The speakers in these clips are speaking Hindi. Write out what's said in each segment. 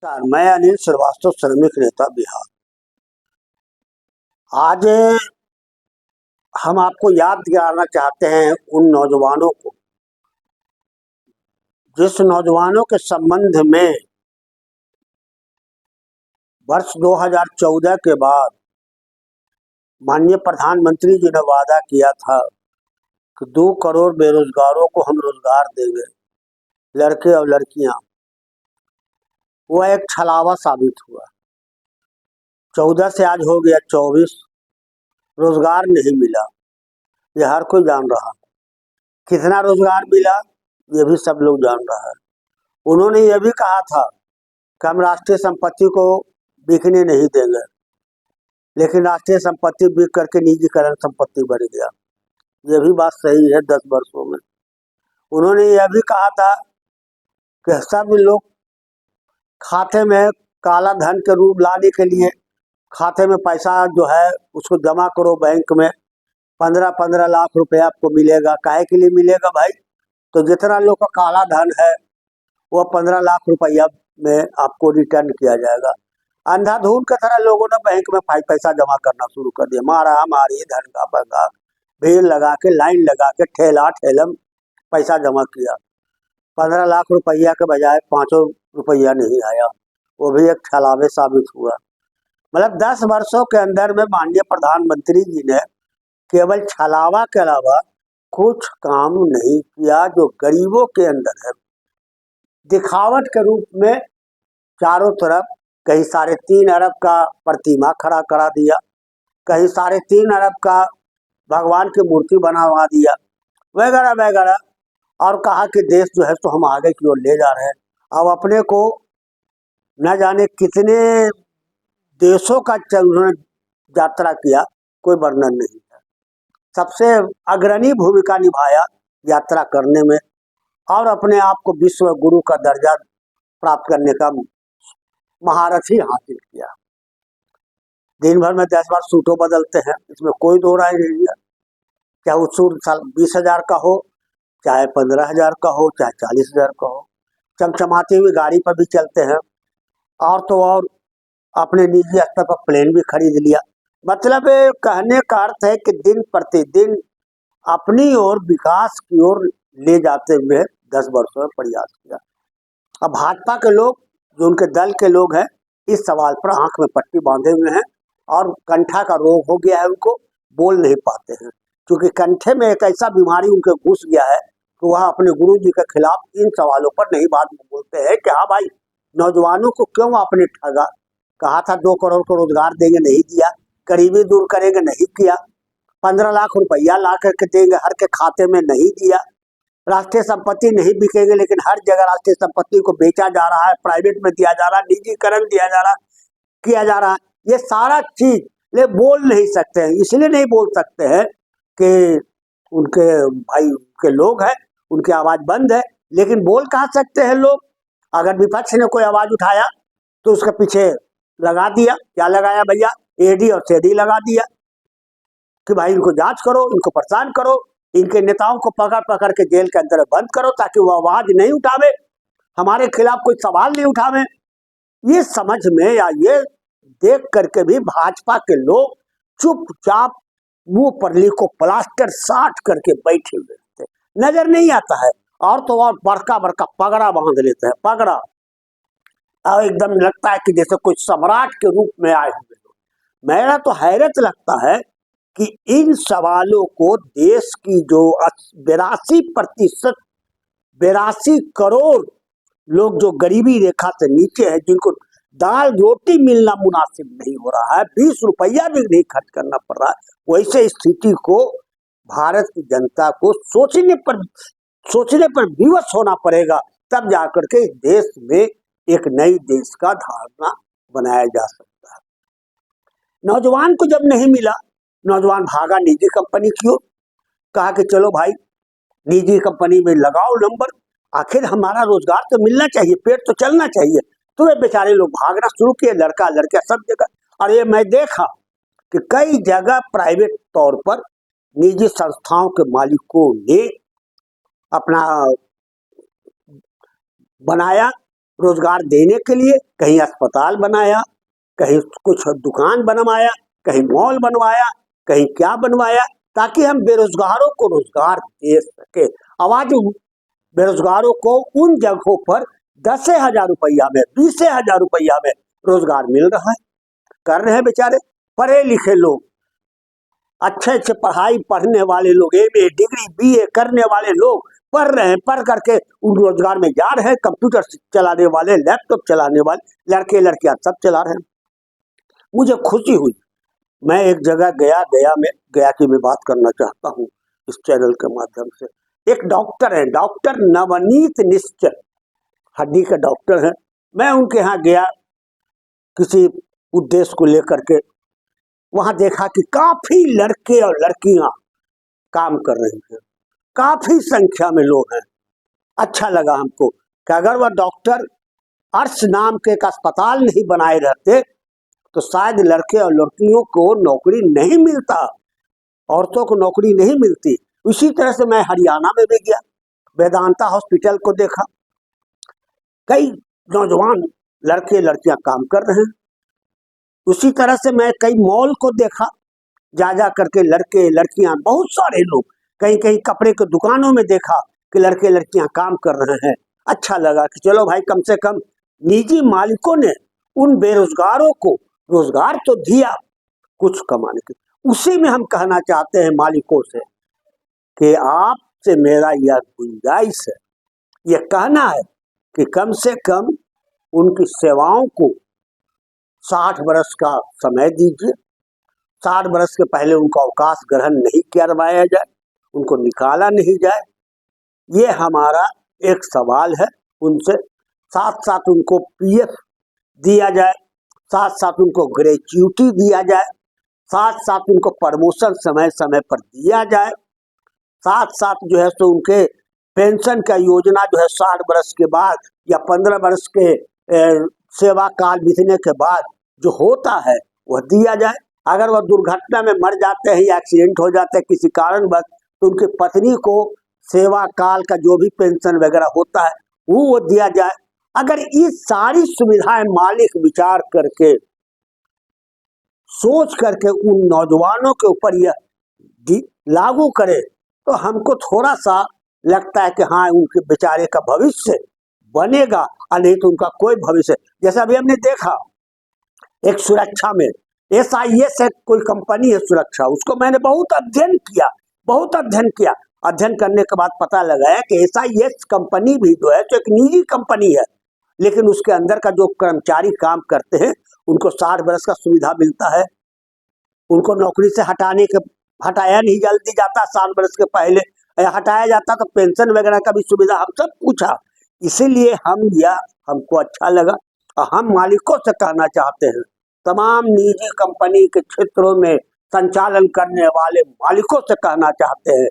नमस्कार, मैं अनिल श्रीवास्तव, श्रमिक नेता बिहार। आज हम आपको याद दिलाना चाहते हैं उन नौजवानों को, जिस नौजवानों के संबंध में वर्ष 2014 के बाद माननीय प्रधानमंत्री जी ने वादा किया था कि 2 करोड़ बेरोजगारों को हम रोजगार देंगे, लड़के और लड़कियां। वह एक छलावा साबित हुआ। 14 से आज हो गया 24, रोजगार नहीं मिला। ये हर कोई जान रहा है। कितना रोजगार मिला ये भी सब लोग जान रहा है। उन्होंने ये भी कहा था कि हम राष्ट्रीय संपत्ति को बिकने नहीं देंगे, लेकिन राष्ट्रीय संपत्ति बिक करके निजीकरण संपत्ति बन गया। ये भी बात सही है। 10 वर्षों में उन्होंने यह भी कहा था कि सब लोग खाते में काला धन के रूप लाने के लिए खाते में पैसा जो है उसको जमा करो बैंक में, 15-15 लाख रुपए आपको मिलेगा। काहे के लिए मिलेगा भाई? तो जितना लोग का काला धन है वो 15 लाख रुपया में आपको रिटर्न किया जाएगा। अंधाधुन की तरह लोगों ने बैंक में पैसा जमा करना शुरू कर दिया। मारा मारी, धन का भंगा, भीड़ लगा के, लाइन लगा के, ठेला ठेलम पैसा जमा किया। 15 लाख रुपया के बजाय 5 रुपया नहीं आया। वो भी एक छलावे साबित हुआ। मतलब 10 वर्षों के अंदर में माननीय प्रधानमंत्री जी ने केवल छलावा के अलावा कुछ काम नहीं किया जो गरीबों के अंदर है। दिखावट के रूप में चारों तरफ कहीं 3.5 अरब का प्रतिमा खड़ा करा दिया, कहीं 3.5 अरब का भगवान की मूर्ति बनवा दिया, वगैरह वगैरह, और कहा कि देश जो है तो हम आगे की ओर ले जा रहे हैं। अब अपने को न जाने कितने देशों का उन्होंने यात्रा किया, कोई वर्णन नहीं है। सबसे अग्रणी भूमिका निभाया यात्रा करने में, और अपने आप को विश्व गुरु का दर्जा प्राप्त करने का महारथी हासिल किया। दिन भर में 10 बार सूटों बदलते हैं, इसमें कोई दो राय नहीं है। चाहे वो सूट 20,000 का हो, चाहे 15,000 का हो, चाहे 40,000 का हो, चमचमाती हुई गाड़ी पर भी चलते हैं। और तो और अपने निजी स्तर पर प्लेन भी खरीद लिया। मतलब कहने का अर्थ है कि दिन प्रतिदिन अपनी ओर विकास की ओर ले जाते हुए 10 वर्षों में प्रयास किया। अब भाजपा के लोग, जो उनके दल के लोग हैं, इस सवाल पर आंख में पट्टी बांधे हुए हैं और कंठा का रोग हो गया है, उनको बोल नहीं पाते हैं, क्योंकि कंठे में एक ऐसा बीमारी उनके घुस गया है कि वह अपने गुरु जी के खिलाफ इन सवालों पर नहीं बात बोलते हैं कि हाँ भाई, नौजवानों को क्यों आपने ठगा? कहा था 2 करोड़ को रोजगार देंगे, नहीं दिया। गरीबी दूर करेंगे, नहीं किया। 15 लाख रुपया ला करके देंगे हर के खाते में, नहीं दिया। राष्ट्रीय संपत्ति नहीं बिकेंगे, लेकिन हर जगह राष्ट्रीय संपत्ति को बेचा जा रहा है, प्राइवेट में दिया जा रहा है, निजीकरण दिया जा रहा, किया जा रहा है। ये सारा चीज ले बोल नहीं सकते हैं। इसलिए नहीं बोल सकते हैं कि उनके भाई के लोग हैं, उनकी आवाज बंद है। लेकिन बोल कहा सकते हैं लोग? अगर विपक्ष ने कोई आवाज उठाया तो उसके पीछे लगा दिया। क्या लगाया भैया? एडी और सीडी लगा दिया कि भाई इनको जांच करो, इनको परेशान करो, इनके नेताओं को पकड़ पकड़ के जेल के अंदर बंद करो, ताकि वो आवाज नहीं उठावे, हमारे खिलाफ कोई सवाल नहीं उठावे। ये समझ में या ये देख करके भी भाजपा के लोग चुपचाप मुंह पर लिखो प्लास्टर साट करके बैठे हुए रहते, नजर नहीं आता है। और तो और बड़का बड़का पगड़ा बांध लेते हैं, पगड़ा, और एकदम लगता है कि जैसे कोई सम्राट के रूप में आए हुए। मेरा तो हैरत लगता है कि इन सवालों को देश की जो 82% 82 करोड़ लोग जो गरीबी रेखा से नीचे है, जिनको दाल रोटी मिलना मुनासिब नहीं हो रहा है, 20 रुपया भी नहीं खर्च करना पड़ रहा है, वैसे स्थिति को भारत की जनता को सोचने पर विवश होना पड़ेगा। तब जाकर के इस देश में एक नई देश का धारणा बनाया जा सकता है। नौजवान को जब नहीं मिला, नौजवान भागा निजी कंपनी की ओर, कहा कि चलो भाई निजी कंपनी में लगाओ नंबर, आखिर हमारा रोजगार तो मिलना चाहिए, पेट तो चलना चाहिए। तो वे बेचारे लोग भागना शुरू किए, लड़का लड़कियां सब जगह। और ये मैं देखा कि कई जगह प्राइवेट तौर पर निजी संस्थाओं के मालिकों ने अपना बनाया रोजगार देने के लिए कहीं अस्पताल बनाया, कहीं कुछ दुकान बनवाया, कहीं मॉल बनवाया, कहीं क्या बनवाया, ताकि हम बेरोजगारों को रोजगार दे सके। आवाज बेरोजगारों को उन जगहों पर 10,000 रुपया में, 20,000 रुपया में रोजगार मिल रहा है, कर रहे हैं बेचारे पढ़े लिखे लोग, अच्छे अच्छे पढ़ाई पढ़ने वाले लोग, एमए डिग्री बीए करने वाले लोग पढ़ रहे हैं, पढ़ करके उन रोजगार में जा रहे हैं। कंप्यूटर चलाने वाले, लैपटॉप चलाने वाले लड़के लड़कियां सब चला रहे हैं। मुझे खुशी हुई, मैं एक जगह गया की मैं बात करना चाहता हूँ इस चैनल के माध्यम से। एक डॉक्टर है, डॉक्टर नवनीत निश्चल, हड्डी के डॉक्टर हैं। मैं उनके यहाँ गया किसी उद्देश्य को लेकर के, वहां देखा कि काफी लड़के और लड़कियां काम कर रही हैं, काफी संख्या में लोग हैं। अच्छा लगा हमको कि अगर वह डॉक्टर अर्श नाम के एक अस्पताल नहीं बनाए रहते तो शायद लड़के और लड़कियों को नौकरी नहीं मिलता, औरतों को नौकरी नहीं मिलती। उसी तरह से मैं हरियाणा में भी गया, वेदांता हॉस्पिटल को देखा, कई नौजवान लड़के लड़कियां काम कर रहे हैं। उसी तरह से मैं कई मॉल को देखा, जा करके लड़के लड़कियां, बहुत सारे लोग, कहीं कहीं कपड़े के दुकानों में देखा कि लड़के लड़कियां काम कर रहे हैं। अच्छा लगा कि चलो भाई, कम से कम निजी मालिकों ने उन बेरोजगारों को रोजगार तो दिया कुछ कमाने के। उसी में हम कहना चाहते हैं मालिकों से कि आपसे मेरा यह गुंजाइश है, यह कहना है कि कम से कम उनकी सेवाओं को 60 वर्ष का समय दीजिए। 60 वर्ष के पहले उनका अवकाश ग्रहण नहीं करवाया जाए, उनको निकाला नहीं जाए, ये हमारा एक सवाल है उनसे। साथ साथ उनको पीएफ दिया जाए, साथ साथ उनको ग्रेच्युटी दिया जाए, साथ साथ उनको प्रमोशन समय समय पर दिया जाए, साथ साथ जो है सो उनके पेंशन का योजना जो है 60 वर्ष के बाद या 15 वर्ष के सेवा काल बीतने के बाद जो होता है वह दिया जाए। अगर वह दुर्घटना में मर जाते हैं या एक्सीडेंट हो जाते हैं किसी कारणवश, तो उनकी पत्नी को सेवा काल का जो भी पेंशन वगैरह होता है वो दिया जाए। अगर ये सारी सुविधाएं मालिक विचार करके, सोच करके उन नौजवानों के ऊपर यह लागू करे तो हमको थोड़ा सा लगता है कि हाँ, उनके बेचारे का भविष्य बनेगा, और नहीं तो उनका कोई भविष्य। जैसा अभी हमने देखा एक सुरक्षा में SIS है, कोई कंपनी है सुरक्षा, उसको मैंने बहुत अध्ययन किया। अध्ययन करने के बाद पता लगा है कि SIS कंपनी भी जो है तो एक निजी कंपनी है, लेकिन उसके अंदर का जो कर्मचारी काम करते हैं उनको 60 वर्ष का सुविधा मिलता है। उनको नौकरी से हटाया नहीं जल्दी जाता 60 वर्ष के पहले, हटाया जाता तो पेंशन वगैरह का भी सुविधा हम सब पूछा। इसीलिए हमको अच्छा लगा, और हम मालिकों से कहना चाहते हैं, तमाम निजी कंपनी के क्षेत्रों में संचालन करने वाले मालिकों से कहना चाहते हैं,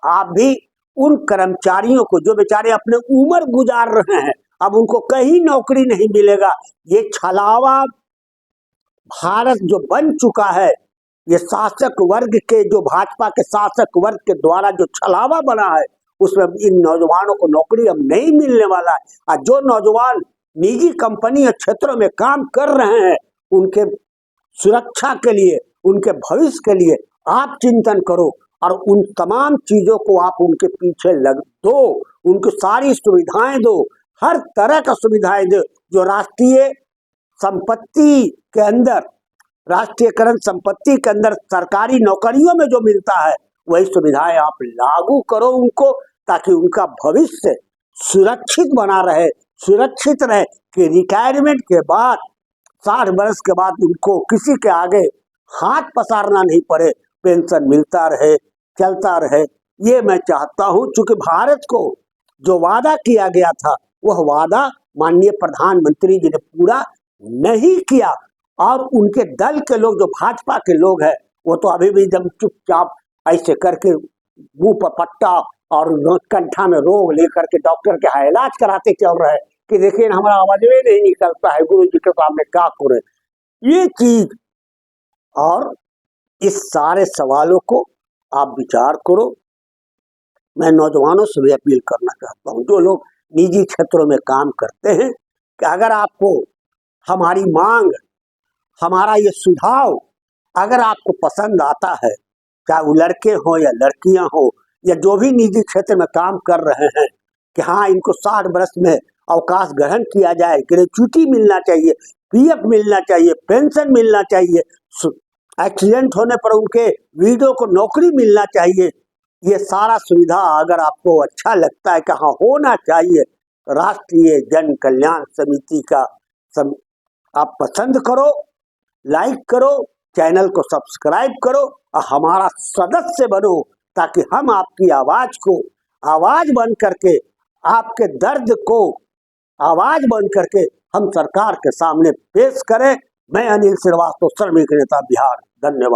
आप भी उन कर्मचारियों को जो बेचारे अपने उम्र गुजार रहे हैं, अब उनको कहीं नौकरी नहीं मिलेगा, ये छलावा भारत जो बन चुका है, ये शासक वर्ग के, जो भाजपा के शासक वर्ग के द्वारा जो छलावा बना है, उसमें इन नौजवानों को नौकरी अब नहीं मिलने वाला है। और जो नौजवान निजी कंपनी और क्षेत्रों में काम कर रहे हैं, उनके सुरक्षा के लिए, उनके भविष्य के लिए आप चिंतन करो, और उन तमाम चीजों को आप उनके पीछे लग दो, उनको सारी सुविधाएं दो, हर तरह का सुविधाएं दो। जो राष्ट्रीय संपत्ति के अंदर, राष्ट्रीयकरण संपत्ति के अंदर सरकारी नौकरियों में जो मिलता है, वही सुविधाएं आप लागू करो उनको, ताकि उनका भविष्य सुरक्षित बना रहे, सुरक्षित रहे कि रिटायरमेंट के बाद 60 वर्ष के बाद उनको किसी के आगे हाथ पसारना नहीं पड़े, पेंशन मिलता रहे, चलता रहे। ये मैं चाहता हूं, चूंकि भारत को जो वादा किया गया था वह वादा माननीय प्रधानमंत्री जी ने पूरा नहीं किया, और उनके दल के लोग, जो भाजपा के लोग हैं, वो तो अभी भी एकदम चुपचाप ऐसे करके मुंह पर पट्टा और कंठा में रोग लेकर के डॉक्टर के यहाँ इलाज कराते चल रहे हैं कि देखिए हमारा आवाज में नहीं निकलता है, गुरु जी के सामने क्या करें। ये चीज, और इस सारे सवालों को आप विचार करो। मैं नौजवानों से भी अपील करना चाहता हूँ, जो लोग निजी क्षेत्रों में काम करते हैं, कि अगर आपको हमारी मांग, हमारा ये सुझाव अगर आपको पसंद आता है, चाहे वो लड़के हों या लड़कियां हों या जो भी निजी क्षेत्र में काम कर रहे हैं, कि हाँ इनको 60 वर्ष में अवकाश ग्रहण किया जाए, ग्रेच्युटी मिलना चाहिए, पीएफ मिलना चाहिए, पेंशन मिलना चाहिए, एक्सीडेंट होने पर उनके विडो को नौकरी मिलना चाहिए, ये सारा सुविधा अगर आपको अच्छा लगता है कि हाँ होना चाहिए, राष्ट्रीय जन कल्याण समिति का आप पसंद करो, लाइक करो, चैनल को सब्सक्राइब करो और हमारा सदस्य बनो, ताकि हम आपकी आवाज को आवाज बन करके, आपके दर्द को आवाज बन करके हम सरकार के सामने पेश करें। मैं अनिल श्रीवास्तव, श्रमिक नेता बिहार। धन्यवाद।